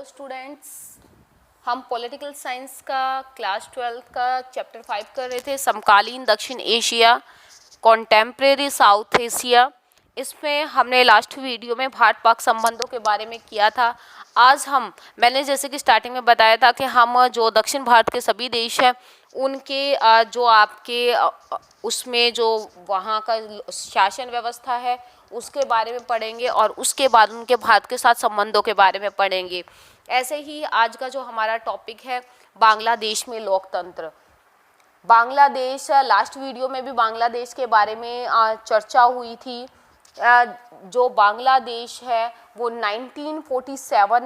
Students, हम political science का class 12 का चैप्टर 5 कर रहे थे, समकालीन दक्षिण एशिया, कॉन्टेम्प्रेरी साउथ एशिया। इसमें हमने लास्ट वीडियो में भारत पाक संबंधों के बारे में किया था। आज मैंने जैसे कि स्टार्टिंग में बताया था कि हम जो दक्षिण भारत के सभी देश हैं उनके जो आपके उसमें जो वहाँ का शासन व्यवस्था है उसके बारे में पढ़ेंगे और उसके बाद उनके भारत के साथ संबंधों के बारे में पढ़ेंगे। ऐसे ही आज का जो हमारा टॉपिक है बांग्लादेश में लोकतंत्र। बांग्लादेश, लास्ट वीडियो में भी बांग्लादेश के बारे में चर्चा हुई थी। जो बांग्लादेश है वो 1947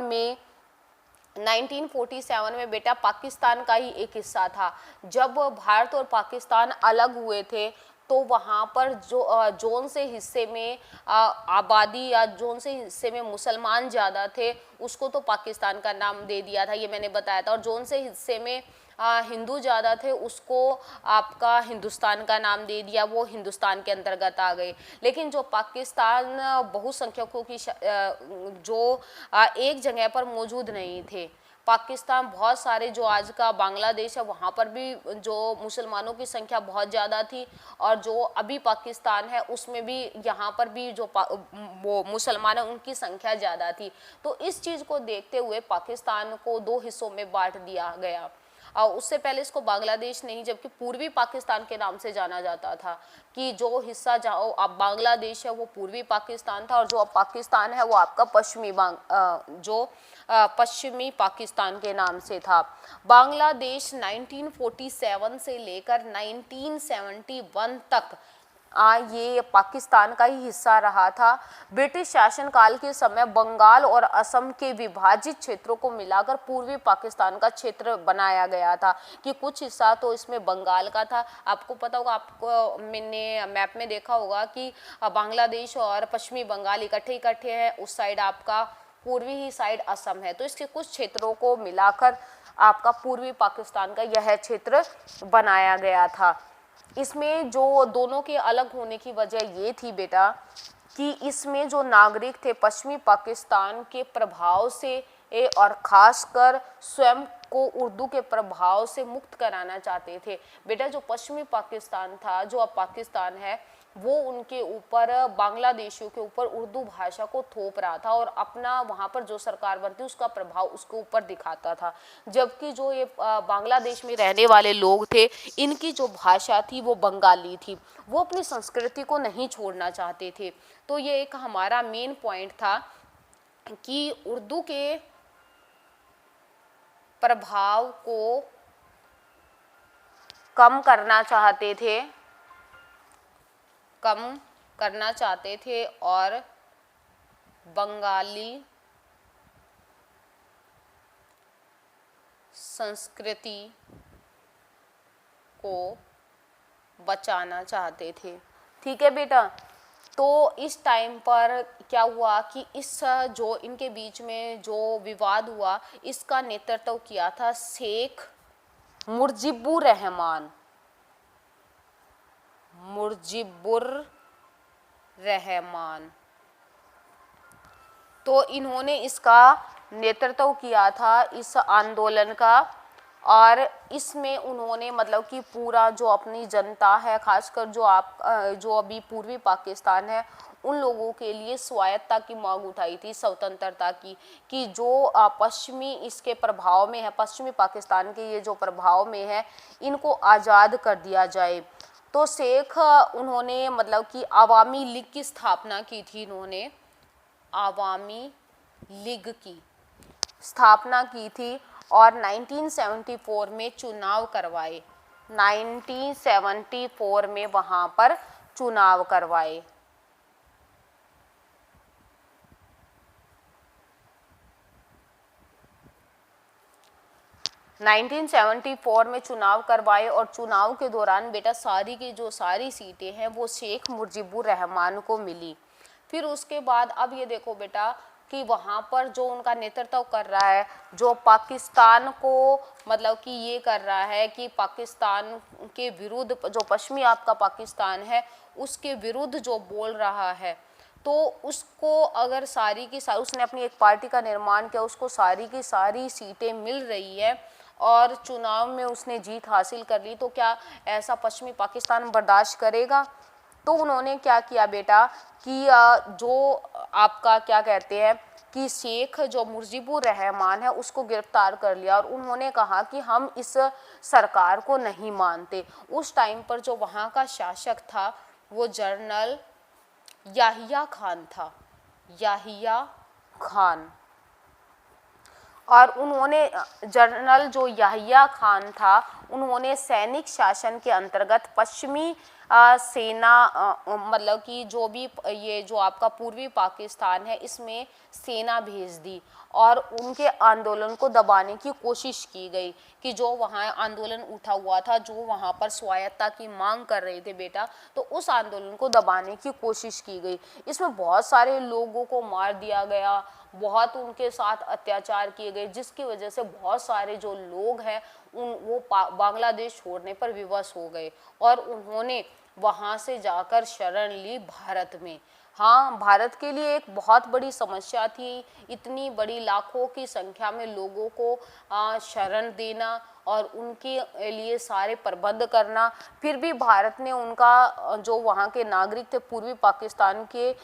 में बेटा पाकिस्तान का ही एक हिस्सा था। जब भारत और पाकिस्तान अलग हुए थे तो वहाँ पर जो जोन से हिस्से में आबादी या जोन से हिस्से में मुसलमान ज़्यादा थे उसको तो पाकिस्तान का नाम दे दिया था, ये मैंने बताया था। और जोन से हिस्से में हिंदू ज़्यादा थे उसको आपका हिंदुस्तान का नाम दे दिया, वो हिंदुस्तान के अंतर्गत आ गए। लेकिन जो पाकिस्तान बहुसंख्यकों की जो एक जगह पर मौजूद नहीं थे। पाकिस्तान बहुत सारे जो आज का बांग्लादेश है वहाँ पर भी जो मुसलमानों की संख्या बहुत ज़्यादा थी और जो अभी पाकिस्तान है उसमें भी यहाँ पर भी जो वो मुसलमान है उनकी संख्या ज़्यादा थी। तो इस चीज़ को देखते हुए पाकिस्तान को दो हिस्सों में बांट दिया गया। और उससे पहले इसको बांग्लादेश नहीं जबकि पूर्वी पाकिस्तान के नाम से जाना जाता था, कि जो हिस्सा जहाँ अब बांग्लादेश है वो पूर्वी पाकिस्तान था और जो अब पाकिस्तान है वो आपका पश्चिमी पाकिस्तान के नाम से था। बांग्लादेश 1947 से लेकर 1971 तक ये पाकिस्तान का ही हिस्सा रहा था। ब्रिटिश शासनकाल के समय बंगाल और असम के विभाजित क्षेत्रों को मिलाकर पूर्वी पाकिस्तान का क्षेत्र बनाया गया था, कि कुछ हिस्सा तो इसमें बंगाल का था। आपको पता होगा, आपको मैंने मैप में देखा होगा कि बांग्लादेश और पश्चिमी बंगाल इकट्ठे हैं। उस साइड आपका पूर्वी ही साइड असम है, तो इसके कुछ क्षेत्रों को मिलाकर आपका पूर्वी पाकिस्तान का यह क्षेत्र बनाया गया था। इसमें जो दोनों के अलग होने की वजह ये थी बेटा कि इसमें जो नागरिक थे पश्चिमी पाकिस्तान के प्रभाव से और ख़ासकर स्वयं को उर्दू के प्रभाव से मुक्त कराना चाहते थे। बेटा जो पश्चिमी पाकिस्तान था, जो अब पाकिस्तान है, वो उनके ऊपर बांग्लादेशियों के ऊपर उर्दू भाषा को थोप रहा था और अपना वहाँ पर जो सरकार बनती उसका प्रभाव उसके ऊपर दिखाता था। जबकि जो ये बांग्लादेश में रहने वाले लोग थे इनकी जो भाषा थी वो बंगाली थी, वो अपनी संस्कृति को नहीं छोड़ना चाहते थे। तो ये एक हमारा मेन पॉइंट था कि उर्दू के प्रभाव को कम करना चाहते थे और बंगाली संस्कृति को बचाना चाहते थे। ठीक है बेटा। तो इस टाइम पर क्या हुआ कि इस जो इनके बीच में जो विवाद हुआ इसका नेतृत्व किया था शेख मुजीबुर रहमान। तो इन्होंने इसका नेतृत्व किया था इस आंदोलन का, और इसमें उन्होंने मतलब कि पूरा जो अपनी जनता है, खासकर जो अभी पूर्वी पाकिस्तान है, उन लोगों के लिए स्वायत्तता की मांग उठाई थी, स्वतंत्रता की, कि जो पश्चिमी इसके प्रभाव में है, पश्चिमी पाकिस्तान के ये जो प्रभाव में है इनको आज़ाद कर दिया जाए। तो शेख उन्होंने मतलब कि अवामी लीग की स्थापना की थी। इन्होंने अवामी लीग की स्थापना की थी और 1974 में चुनाव करवाए। 1974 में वहाँ पर चुनाव करवाए। में चुनाव करवाए और चुनाव के दौरान बेटा सारी की जो सारी सीटें हैं वो शेख मुजीबुर रहमान को मिली। फिर उसके बाद अब ये देखो बेटा कि वहाँ पर जो उनका नेतृत्व कर रहा है, जो पाकिस्तान को मतलब कि ये कर रहा है कि पाकिस्तान के विरुद्ध, जो पश्चिमी आपका पाकिस्तान है उसके विरुद्ध जो बोल रहा है, तो उसको अगर सारी की सारी, उसने अपनी एक पार्टी का निर्माण किया, उसको सारी की सारी सीटें मिल रही है और चुनाव में उसने जीत हासिल कर ली, तो क्या ऐसा पश्चिमी पाकिस्तान बर्दाश्त करेगा? तो उन्होंने क्या किया बेटा कि जो आपका क्या कहते हैं कि शेख जो मुजीबुर रहमान है उसको गिरफ्तार कर लिया और उन्होंने कहा कि हम इस सरकार को नहीं मानते। उस टाइम पर जो वहाँ का शासक था वो जनरल याहिया खान था, याहिया खान। और उन्होंने जनरल जो याहिया खान था उन्होंने सैनिक शासन के अंतर्गत पश्चिमी सेना मतलब कि जो भी ये जो आपका पूर्वी पाकिस्तान है इसमें सेना भेज दी और उनके आंदोलन को दबाने की कोशिश की गई कि जो वहाँ आंदोलन उठा हुआ था, जो वहाँ पर स्वायत्ता की मांग कर रहे थे बेटा, तो उस आंदोलन को दबाने की कोशिश की गई। इसमें बहुत सारे लोगों को मार दिया गया, बहुत उनके साथ अत्याचार किए गए, जिसकी वजह से बहुत सारे जो लोग हैं वो बांग्लादेश छोड़ने पर विवश हो गए और उन्होंने वहाँ से जाकर शरण ली भारत में। हाँ, भारत के लिए एक बहुत बड़ी समस्या थी, इतनी बड़ी लाखों की संख्या में लोगों को शरण देना और उनके लिए सारे प्रबंध करना। फिर भी भारत ने उनका जो वहाँ के नागरिक थे, पूर्वी पाकिस्तान के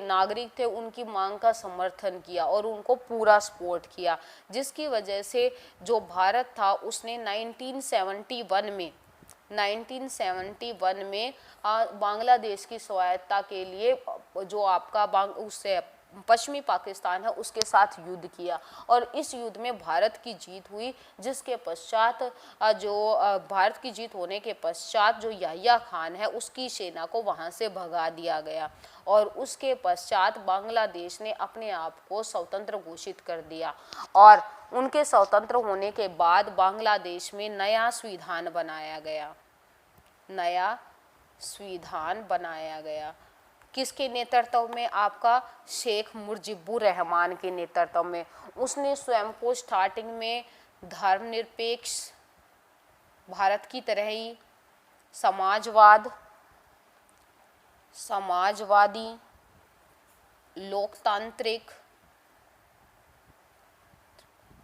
नागरिक थे, उनकी मांग का समर्थन किया और उनको पूरा सपोर्ट किया, जिसकी वजह से जो भारत था उसने 1971 में बांग्लादेश की स्वायत्ता के लिए जो आपका उससे पश्चिमी पाकिस्तान है उसके साथ युद्ध किया और इस युद्ध में भारत की जीत हुई, जिसके पश्चात जो भारत की जीत होने के पश्चात जो याहिया खान है उसकी सेना को वहां से भगा दिया गया और उसके पश्चात बांग्लादेश ने अपने आप को स्वतंत्र घोषित कर दिया और उनके स्वतंत्र होने के बाद बांग्लादेश में नया संविधान बनाया गया। किसके नेतृत्व में? आपका शेख मुजीबुर रहमान के नेतृत्व में। उसने स्वयं को स्टार्टिंग में धर्मनिरपेक्ष भारत की तरह ही समाजवादी, लोकतांत्रिक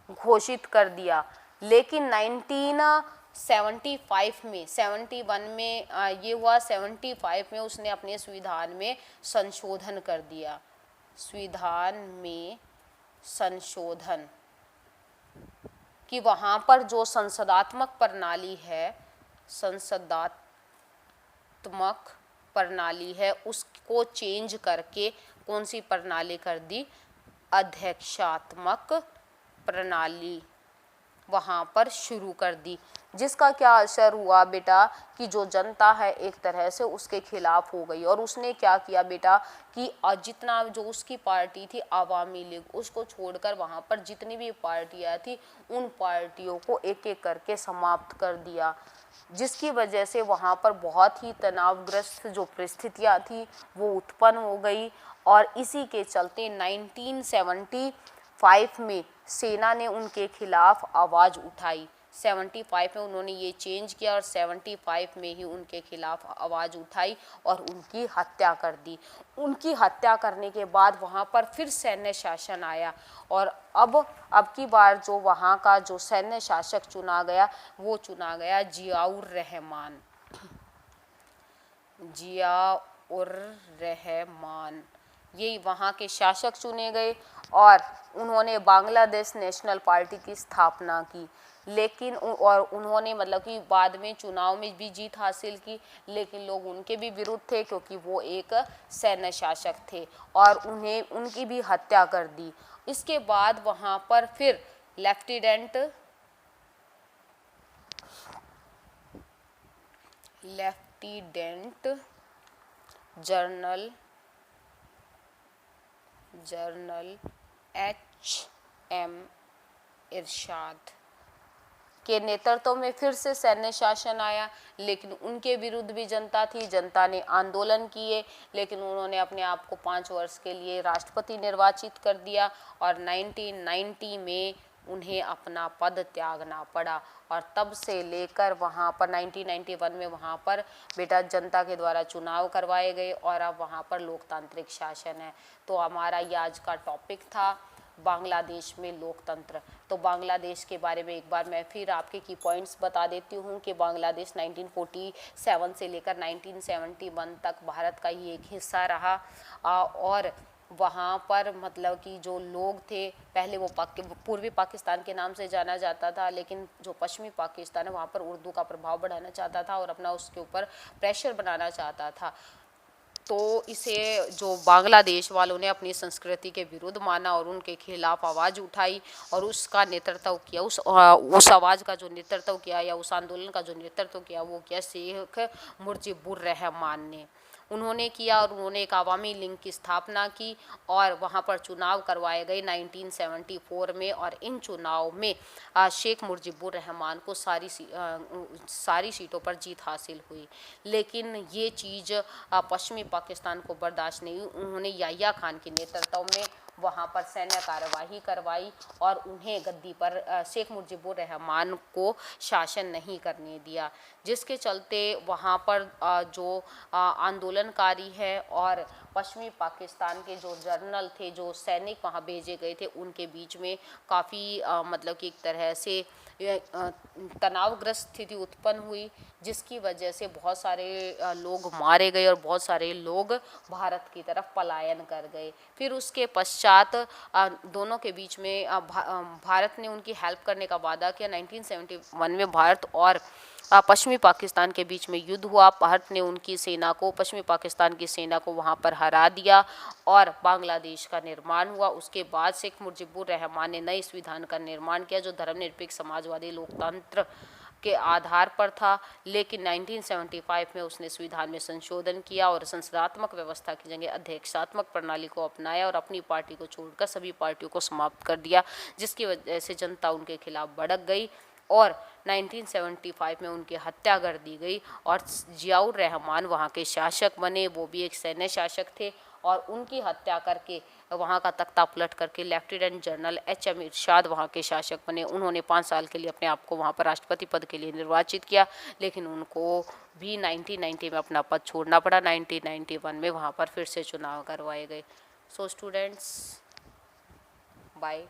घोषित कर दिया, लेकिन 1971 में ये हुआ, 75 में उसने अपने संविधान में संशोधन कर दिया। संविधान में संशोधन कि वहाँ पर जो संसदात्मक प्रणाली है उसको चेंज करके कौन सी प्रणाली कर दी? अध्यक्षात्मक प्रणाली वहाँ पर शुरू कर दी, जिसका क्या असर हुआ बेटा कि जो जनता है एक तरह से उसके खिलाफ हो गई और उसने क्या किया बेटा कि जितना जो उसकी पार्टी थी आवामी लीग, उसको छोड़कर वहाँ पर जितनी भी पार्टियाँ थी उन पार्टियों को एक एक करके समाप्त कर दिया, जिसकी वजह से वहाँ पर बहुत ही तनावग्रस्त जो परिस्थितियाँ थी वो उत्पन्न हो गई और इसी के चलते 1975 में सेना ने उनके खिलाफ आवाज़ उठाई। 75 में उन्होंने ये चेंज किया और 75 में ही उनके खिलाफ आवाज़ उठाई और उनकी हत्या कर दी। उनकी हत्या करने के बाद वहाँ पर फिर सैन्य शासन आया और अब की बार जो वहाँ का जो सैन्य शासक चुना गया वो चुना गया जियाउर रहमान। ये वहाँ के शासक चुने गए और उन्होंने बांग्लादेश नेशनल पार्टी की स्थापना की, लेकिन और उन्होंने मतलब कि बाद में चुनाव में भी जीत हासिल की, लेकिन लोग उनके भी विरुद्ध थे क्योंकि वो एक सैन्य शासक थे और उन्हें उनकी भी हत्या कर दी। इसके बाद वहाँ पर फिर लेफ्टिनेंट जनरल H.M. इरशाद के नेतृत्व में फिर से सैन्य शासन आया, लेकिन उनके विरुद्ध भी जनता थी, जनता ने आंदोलन किए, लेकिन उन्होंने अपने आप को 5 वर्ष के लिए राष्ट्रपति निर्वाचित कर दिया और 1990 में उन्हें अपना पद त्यागना पड़ा। और तब से लेकर वहाँ पर 1991 में वहाँ पर बेटा जनता के द्वारा चुनाव करवाए गए और अब वहाँ पर लोकतांत्रिक शासन है। तो हमारा ये आज का टॉपिक था बांग्लादेश में लोकतंत्र। तो बांग्लादेश के बारे में एक बार मैं फिर आपके की पॉइंट्स बता देती हूँ कि बांग्लादेश 1947 से लेकर 1971 तक भारत का ही एक हिस्सा रहा। और वहाँ पर मतलब कि जो लोग थे पहले वो पूर्वी पाकिस्तान के नाम से जाना जाता था, लेकिन जो पश्चिमी पाकिस्तान है वहाँ पर उर्दू का प्रभाव बढ़ाना चाहता था और अपना उसके ऊपर प्रेशर बनाना चाहता था। तो इसे जो बांग्लादेश वालों ने अपनी संस्कृति के विरुद्ध माना और उनके खिलाफ आवाज़ उठाई और उसका नेतृत्व किया, उस आवाज़ का जो नेतृत्व किया या उस आंदोलन का जो नेतृत्व किया वो किया शेख मुजीबुर रहमान ने। उन्होंने किया और उन्होंने एक अवामी लीग की स्थापना की और वहाँ पर चुनाव करवाए गए 1974 में। और इन चुनाव में शेख मुजीबुर रहमान को सारी सीटों पर जीत हासिल हुई। लेकिन ये चीज़ पश्चिमी पाकिस्तान को बर्दाश्त नहीं हुई। उन्होंने याह्या खान के नेतृत्व में वहाँ पर सैन्य कार्यवाही करवाई और उन्हें गद्दी पर शेख मुजीबुर रहमान को शासन नहीं करने दिया, जिसके चलते वहाँ पर जो आंदोलनकारी है और पश्चिमी पाकिस्तान के जो जर्नल थे, जो सैनिक वहाँ भेजे गए थे, उनके बीच में काफ़ी मतलब कि एक तरह से तनावग्रस्त स्थिति उत्पन्न हुई, जिसकी वजह से बहुत सारे लोग मारे गए और बहुत सारे लोग भारत की तरफ पलायन कर गए। फिर उसके पश्चात दोनों के बीच में भारत ने उनकी हेल्प करने का वादा किया। 1971 में भारत और पश्चिमी पाकिस्तान के बीच में युद्ध हुआ। भारत ने उनकी सेना को, पश्चिमी पाकिस्तान की सेना को वहां पर हरा दिया और बांग्लादेश का निर्माण हुआ। उसके बाद शेख मुजीबुर रहमान ने नए संविधान का निर्माण किया जो धर्मनिरपेक्ष समाजवादी लोकतंत्र के आधार पर था। लेकिन 1975 में उसने संविधान में संशोधन किया और संसदात्मक व्यवस्था की जगह अध्यक्षात्मक प्रणाली को अपनाया और अपनी पार्टी को छोड़कर सभी पार्टियों को समाप्त कर दिया, जिसकी वजह से जनता उनके खिलाफ भड़क गई और 1975 में उनकी हत्या कर दी गई और जियाउर रहमान वहाँ के शासक बने। वो भी एक सैन्य शासक थे और उनकी हत्या करके वहाँ का तख्ता पलट करके लेफ्टिनेंट जनरल एच.एम. इरशाद वहाँ के शासक बने। उन्होंने 5 साल के लिए अपने आप को वहाँ पर राष्ट्रपति पद के लिए निर्वाचित किया, लेकिन उनको भी 1990 में अपना पद छोड़ना पड़ा। 1991 में वहाँ पर फिर से चुनाव करवाए गए। So students, bye.